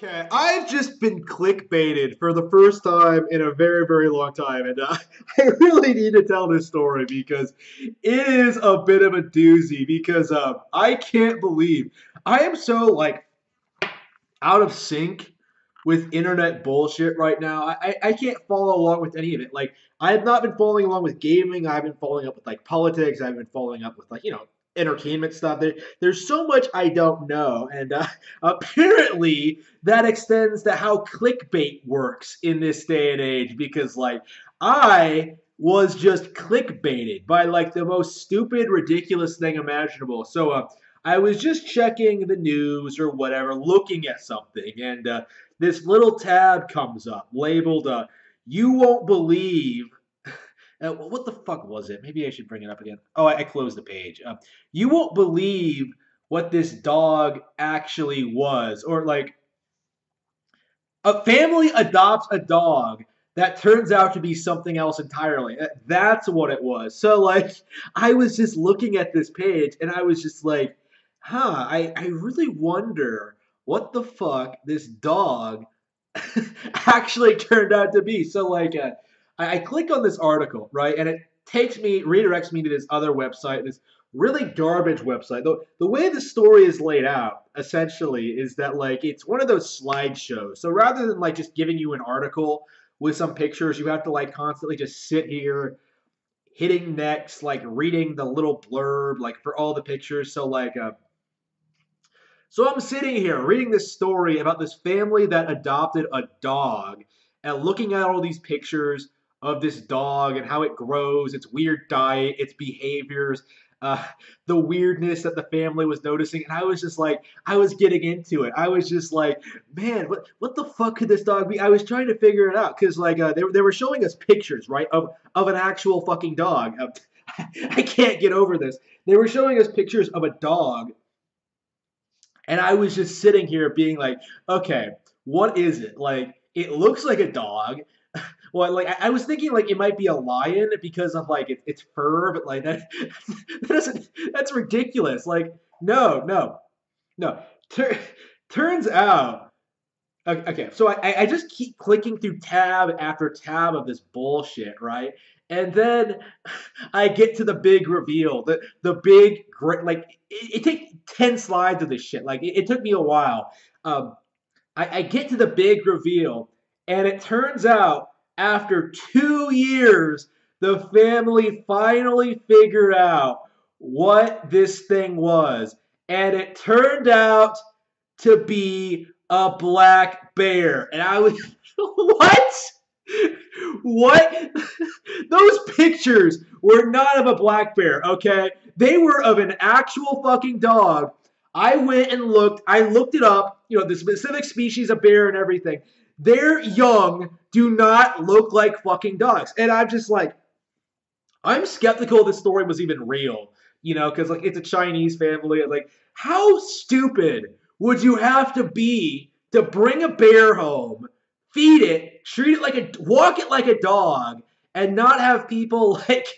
Okay, I've just been clickbaited for the first time in a very, very long time, and I really need to tell this story because it is a bit of a doozy. Because I can't believe I am so like out of sync with internet bullshit right now. I can't follow along with any of it. Like I have not been following along with gaming. I've been following up with like politics. I've been following up with like entertainment stuff. There's so much I don't know, and apparently that extends to how clickbait works in this day and age. Because like I was just clickbaited by like the most stupid, ridiculous thing imaginable. So I was just checking the news or whatever, looking at something, and this little tab comes up labeled "You won't believe." What the fuck was it? Maybe I should bring it up again. Oh, I closed the page. You won't believe what this dog actually was, or like a family adopts a dog that turns out to be something else entirely. That's what it was. So like I was just looking at this page and I was just like, I really wonder what the fuck this dog actually turned out to be. So like I click on this article, right? And it redirects me to this other website, this really garbage website. The way the story is laid out, essentially, is that like it's one of those slideshows. So rather than like just giving you an article with some pictures, you have to like constantly just sit here hitting next, like reading the little blurb, like for all the pictures. So I'm sitting here reading this story about this family that adopted a dog and looking at all these pictures of this dog and how it grows, its weird diet, its behaviors, uh, the weirdness that the family was noticing. And I was just like, I was getting into it. I was just like, man, what the fuck could this dog be? I was trying to figure it out because like they were showing us pictures, right, of an actual fucking dog. I can't get over this. They were showing us pictures of a dog and I was just sitting here being like, okay, what is it? Like, it looks like a dog. Well, like I was thinking like it might be a lion because of like its fur, but like that's ridiculous. Like, no. Tur- Turns out, okay, so I just keep clicking through tab after tab of this bullshit, right? And then I get to the big reveal, the big great like it takes 10 slides of this shit. Like it took me a while. Um, I get to the big reveal, and it turns out after 2 years, the family finally figured out what this thing was, and it turned out to be a black bear. And I was, what? What? Those pictures were not of a black bear, okay? They were of an actual fucking dog. I went and looked. I looked it up, the specific species of bear and everything. Their young do not look like fucking dogs. And I'm just like, I'm skeptical this story was even real, because like it's a Chinese family. Like, how stupid would you have to be to bring a bear home, feed it, treat it like walk it like a dog, and not have people like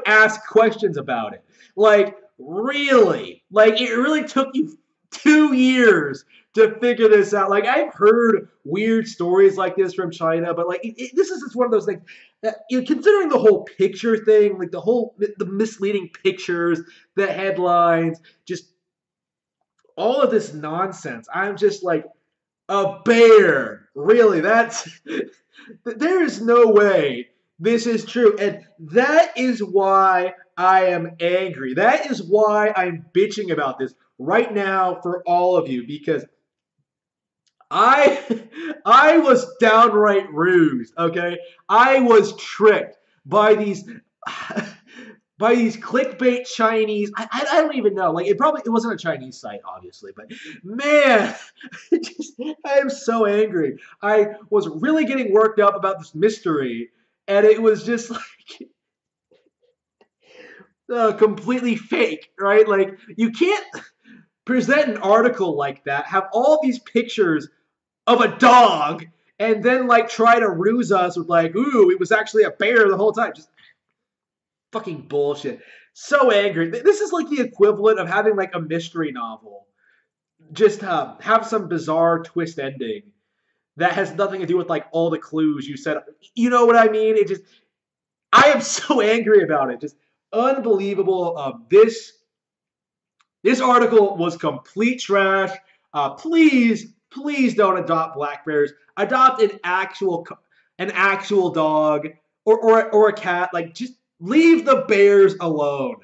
ask questions about it? Like, really? Like, it really took you 2 years to figure this out. Like, I've heard weird stories like this from China, but like this is just one of those things that, considering the whole picture thing, like the misleading pictures, the headlines, just all of this nonsense. I'm just like, a bear, really? That's there is no way this is true, and that is why I am angry. That is why I'm bitching about this right now for all of you, because I I was downright rused, okay? I was tricked by these by these clickbait Chinese. I don't even know. Like it wasn't a Chinese site, obviously, but man, I am so angry. I was really getting worked up about this mystery, and it was just like completely fake, right? Like you can't present an article like that, have all these pictures of a dog, and then like try to ruse us with like, ooh, it was actually a bear the whole time. Just fucking bullshit. So angry. This is like the equivalent of having like a mystery novel just have some bizarre twist ending that has nothing to do with like all the clues you said. You know what I mean? It just I am so angry about it. Just unbelievable. This article was complete trash. Please don't adopt black bears. Adopt an actual dog or a cat. Like just leave the bears alone.